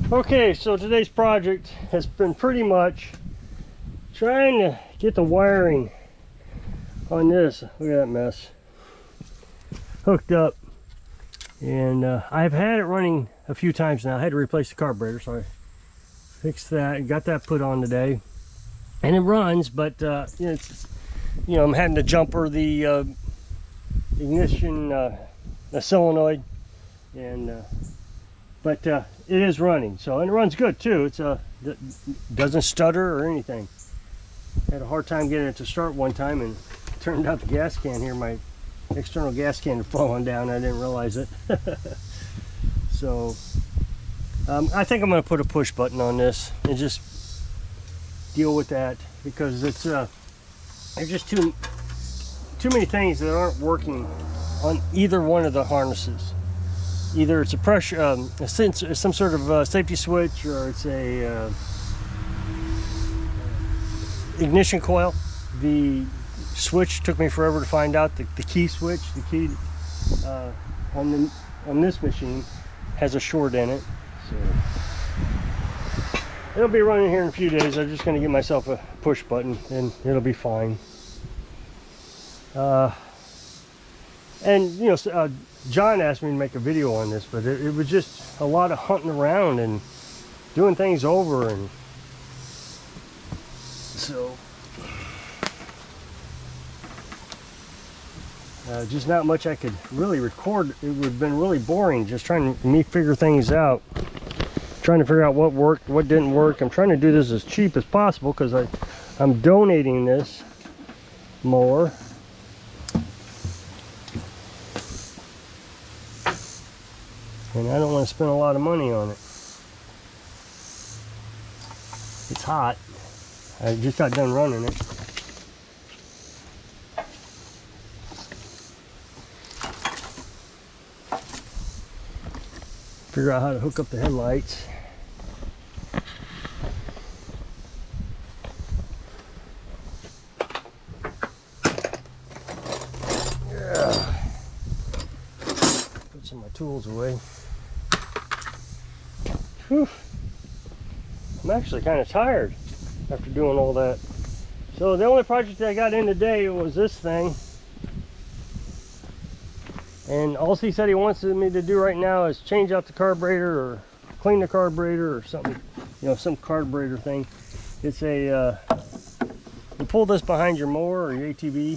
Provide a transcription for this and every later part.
Okay, so today's project has been pretty much trying to get the wiring on this, look at that mess, hooked up. And I've had it running a few times now. I had to replace the carburetor, so I fixed that and got that put on today. And it runs, but I'm having to jumper the ignition, the solenoid, and but it is running. So, and it runs good too. It's doesn't stutter or anything. Had a hard time getting it to start one time, and turned out the gas can here, my external gas can had fallen down. I didn't realize it. So I think I'm going to put a push button on this and just deal with that, because it's there's just too many things that aren't working on either one of the harnesses. Either it's a pressure, a sensor, some sort of safety switch, or it's a ignition coil. The switch took me forever to find out. The key switch, the key on this machine has a short in it. So it'll be running here in a few days. I'm just going to get myself a push button and it'll be fine. And John asked me to make a video on this, but it was just a lot of hunting around and doing things over, and so just not much I could really record. It would have been really boring just trying to figure things out, trying to figure out what worked, what didn't work. I'm trying to do this as cheap as possible because I'm donating this mower. And I don't want to spend a lot of money on it. It's hot. I just got done running it. Figure out how to hook up the headlights. Yeah. Put some of my tools away. Whew. I'm actually kind of tired after doing all that. So the only project that I got in today was this thing. And all he said he wants me to do right now is change out the carburetor or clean the carburetor or something, some carburetor thing. It's a, you pull this behind your mower or your ATV,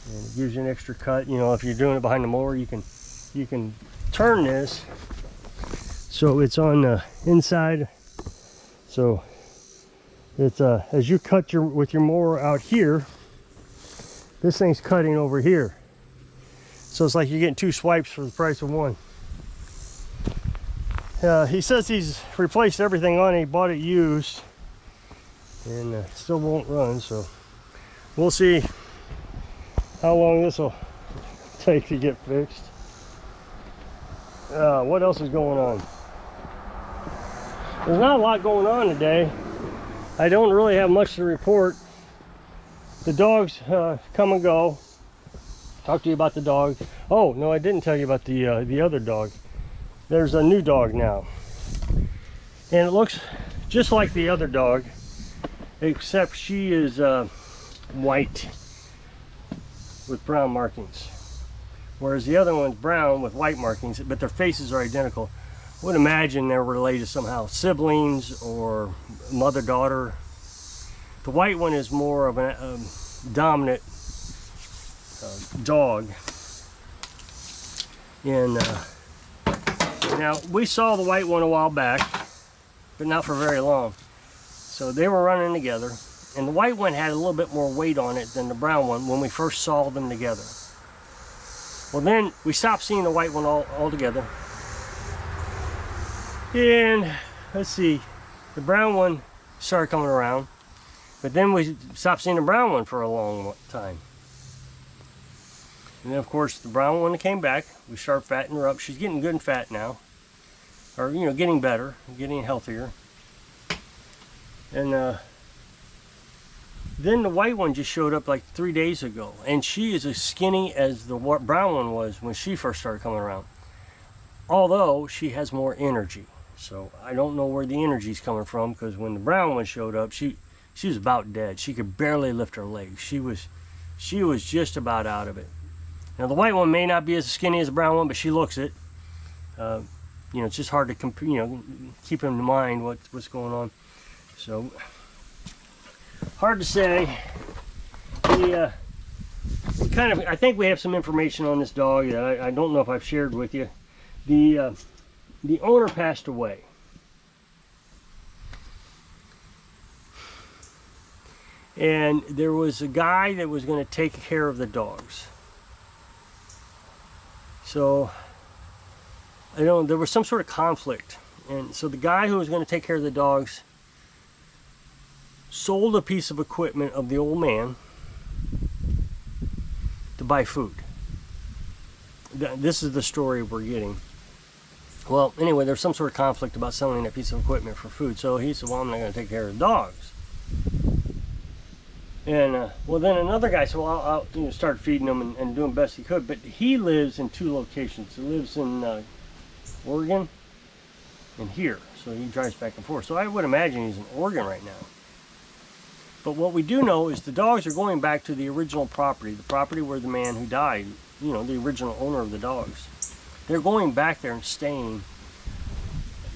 and it gives you an extra cut. If you're doing it behind the mower, you can turn this so it's on the inside. So it's as you cut with your mower out here, this thing's cutting over here. So it's like you're getting two swipes for the price of one. He says he's replaced everything on it. He bought it used, and still won't run. So we'll see how long this will take to get fixed. What else is going on? There's not a lot going on today. I don't really have much to report. The dogs come and go. Talk to you about the dog. Oh no, I didn't tell you about the other dog. There's a new dog now, and it looks just like the other dog, except she is white with brown markings, whereas the other one's brown with white markings, but their faces are identical. I would imagine they're related somehow, siblings or mother-daughter. The white one is more of a dominant dog. And now we saw the white one a while back, but not for very long. So they were running together, and the white one had a little bit more weight on it than the brown one when we first saw them together. Well, then we stopped seeing the white one all together. And let's see, the brown one started coming around, but then we stopped seeing the brown one for a long time. And then of course the brown one came back. We started fattening her up. She's getting good and fat now, or getting better, getting healthier. And then the white one just showed up like 3 days ago, and she is as skinny as the brown one was when she first started coming around, although she has more energy. So I don't know where the energy's coming from, because when the brown one showed up, she was about dead. She could barely lift her legs. She was just about out of it. Now the white one may not be as skinny as the brown one, but she looks it. You know, it's just hard to keep in mind what's going on. So hard to say. I think we have some information on this dog that I don't know if I've shared with you. The owner passed away. And there was a guy that was going to take care of the dogs. So, I don't, there was some sort of conflict. And so the guy who was going to take care of the dogs sold a piece of equipment of the old man to buy food. This is the story we're getting. Well, anyway, there's some sort of conflict about selling that piece of equipment for food. So he said, well, I'm not going to take care of the dogs. And, well, then another guy said, well, I'll start feeding them and doing best he could. But he lives in 2 locations. He lives in Oregon and here. So he drives back and forth. So I would imagine he's in Oregon right now. But what we do know is the dogs are going back to the original property, the property where the man who died, you know, the original owner of the dogs. They're going back there and staying.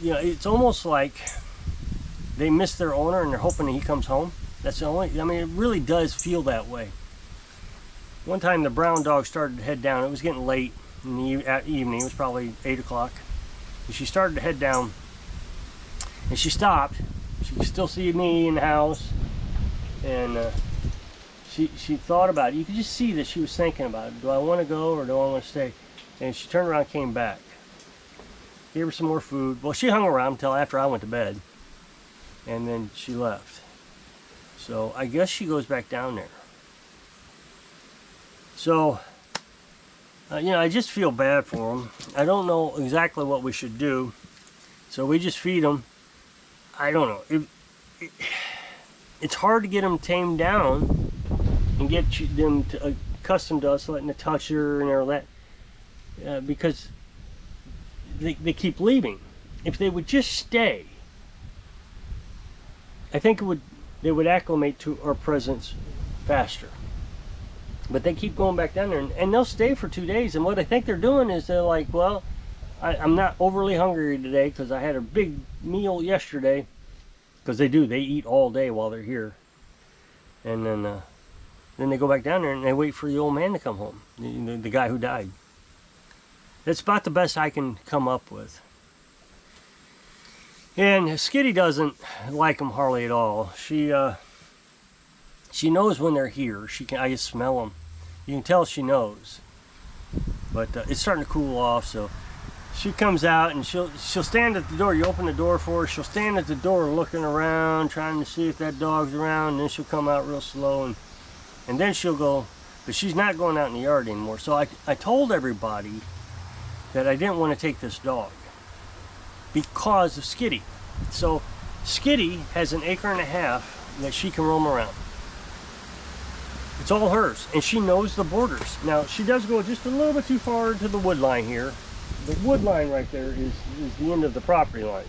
You know, it's almost like they miss their owner and they're hoping that he comes home. That's the only, I mean, it really does feel that way. One time the brown dog started to head down. It was getting late in the evening. It was probably 8 o'clock. And she started to head down. And she stopped. She could still see me in the house. And she thought about it. You could just see that she was thinking about it. Do I want to go or do I want to stay? And she turned around and came back. Gave her some more food. Well, she hung around until after I went to bed. And then she left. So I guess she goes back down there. So, you know, I just feel bad for them. I don't know exactly what we should do. So we just feed them. I don't know. It's hard to get them tamed down and get them accustomed to us letting the touch her and all that. Because they keep leaving. If they would just stay, I think they would acclimate to our presence faster. But they keep going back down there, and they'll stay for 2 days. And what I think they're doing is they're like, well, I'm not overly hungry today because I had a big meal yesterday. Because they eat all day while they're here. And then they go back down there and they wait for the old man to come home, the guy who died. That's about the best I can come up with. And Skitty doesn't like them hardly at all. She knows when they're here. I just smell them. You can tell she knows. But it's starting to cool off, so she comes out and she'll stand at the door. You open the door for her. She'll stand at the door looking around, trying to see if that dog's around. And then she'll come out real slow, and then she'll go. But she's not going out in the yard anymore. So I told everybody that I didn't want to take this dog because of Skitty. So Skitty has an 1.5 acres that she can roam around. It's all hers, and she knows the borders. Now she does go just a little bit too far to the wood line here. The wood line right there is the end of the property line.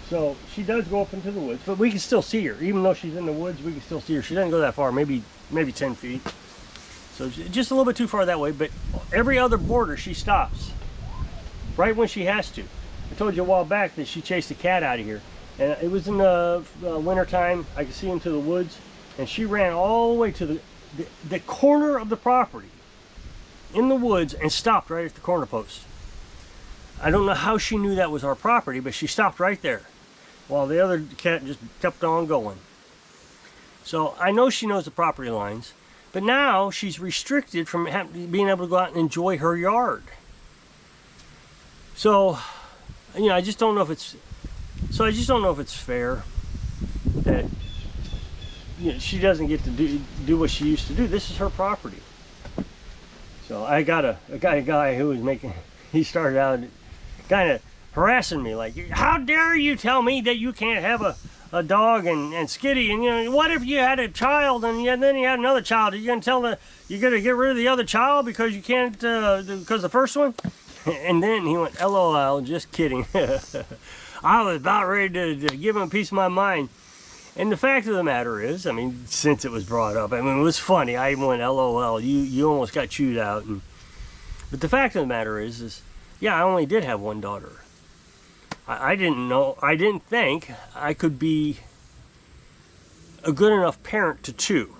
So she does go up into the woods, but we can still see her. Even though she's in the woods, we can still see her. She doesn't go that far, maybe 10 feet. So just a little bit too far that way, but every other border she stops. Right when she has to. I told you a while back that she chased a cat out of here. And it was in the winter time. I could see into the woods. And she ran all the way to the corner of the property in the woods and stopped right at the corner post. I don't know how she knew that was our property, but she stopped right there while the other cat just kept on going. So I know she knows the property lines, but now she's restricted from being able to go out and enjoy her yard. So, you know, I just don't know if it's fair that, you know, she doesn't get to do what she used to do. This is her property. So I got a guy who was he started out kind of harassing me, like, how dare you tell me that you can't have a dog and Skitty, and, you know, what if you had a child and then you had another child? Are you gonna you're gonna get rid of the other child because you can't because the first one? And then he went, LOL, just kidding. I was about ready to give him a piece of my mind. And the fact of the matter is, I mean, since it was brought up, I mean, it was funny. I even went, LOL, you almost got chewed out. But the fact of the matter is, yeah, I only did have one daughter. I didn't think I could be a good enough parent to two.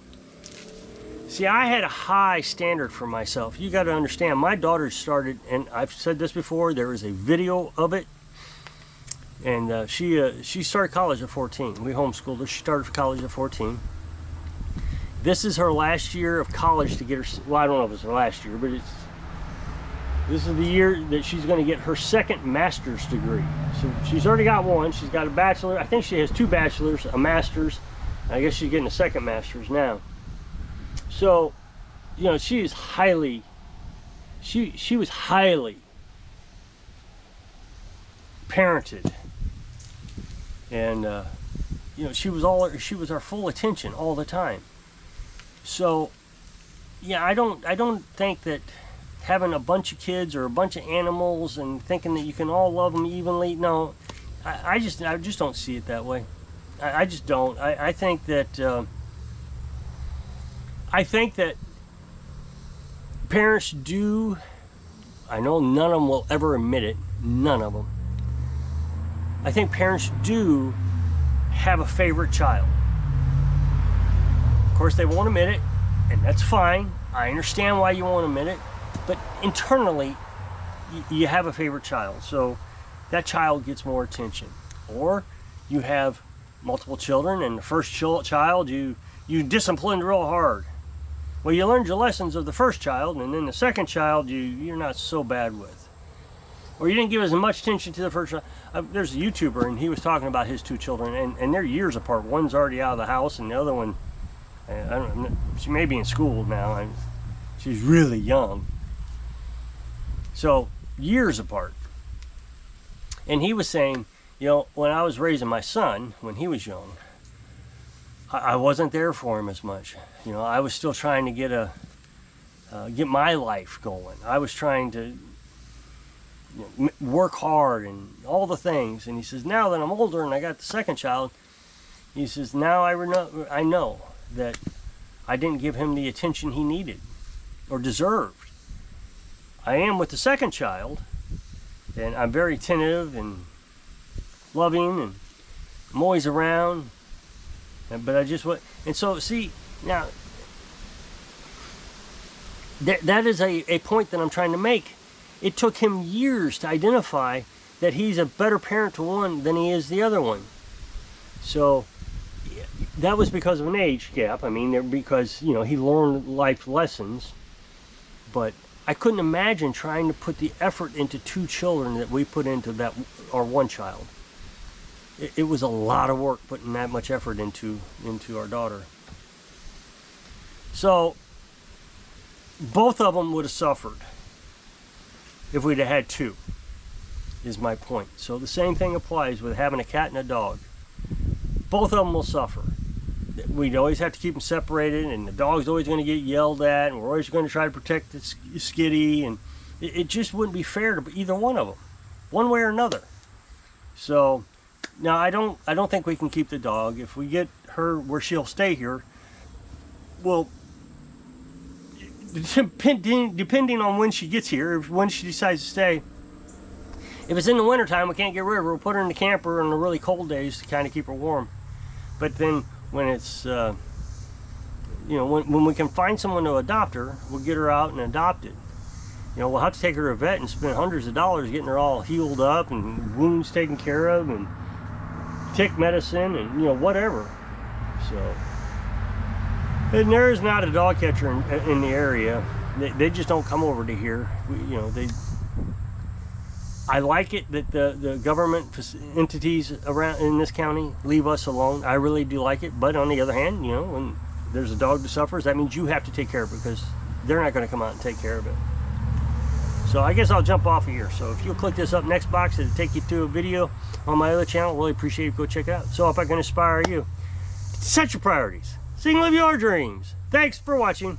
See, I had a high standard for myself. You got to understand, my daughter started, and I've said this before, there is a video of it. And she started college at 14. We homeschooled her. She started college at 14. This is her last year of college to get her, well, I don't know if it's her last year, but this is the year that she's going to get her second master's degree. So she's already got one. She's got a bachelor. I think she has 2 bachelors, a master's. I guess she's getting a second master's now. So, you know, she is highly, she was highly parented. And you know, she was our full attention all the time. So yeah, I don't think that having a bunch of kids or a bunch of animals and thinking that you can all love them evenly, no, I just don't see it that way. I just don't. I think that parents do, I know none of them will ever admit it, none of them, I think parents do have a favorite child. Of course, they won't admit it, and that's fine. I understand why you won't admit it, but internally, you have a favorite child, so that child gets more attention. Or you have multiple children, and the first child you disciplined real hard. Well, you learned your lessons of the first child, and then the second child you're not so bad with. Or you didn't give as much attention to the first child. There's a YouTuber, and he was talking about his 2 children, and they're years apart. One's already out of the house, and the other one, I don't know, she may be in school now. She's really young. So, years apart. And he was saying, you know, when I was raising my son, when he was young, I wasn't there for him as much. You know, I was still trying to get my life going. I was trying to work hard and all the things. And he says, now that I'm older and I got the second child, he says, now I know that I didn't give him the attention he needed or deserved. I am with the second child, and I'm very attentive and loving, and I'm always around, but I just want, and so see, now that is a point that I'm trying to make. It took him years to identify that he's a better parent to one than he is the other one. So that was because of an age gap. I mean, because, you know, he learned life lessons, but I couldn't imagine trying to put the effort into 2 children that we put into that, or 1 child. It was a lot of work putting that much effort into our daughter. So both of them would have suffered if we'd have had 2, is my point. So the same thing applies with having a cat and a dog. Both of them will suffer. We'd always have to keep them separated, and the dog's always going to get yelled at, and we're always going to try to protect the skitty, and it just wouldn't be fair to either one of them, one way or another. So now I don't think we can keep the dog. If we get her where she'll stay here, well, depending on when she gets here, when she decides to stay. If it's in the wintertime, we can't get rid of her. We'll put her in the camper on the really cold days to kind of keep her warm. But then when it's, you know, when we can find someone to adopt her, we'll get her out and adopt it. You know, we'll have to take her to a vet and spend hundreds of dollars getting her all healed up and wounds taken care of and tick medicine and, you know, whatever. So, and there is not a dog catcher in the area. They just don't come over to here. You know, I like it that the government entities around in this county leave us alone. I really do like it. But on the other hand, you know, when there's a dog that suffers, that means you have to take care of it, because they're not going to come out and take care of it. So I guess I'll jump off of here. So if you'll click this up next box, it'll take you to a video on my other channel. Really appreciate it. Go check it out. So if I can inspire you, set your priorities. Sing, live your dreams. Thanks for watching.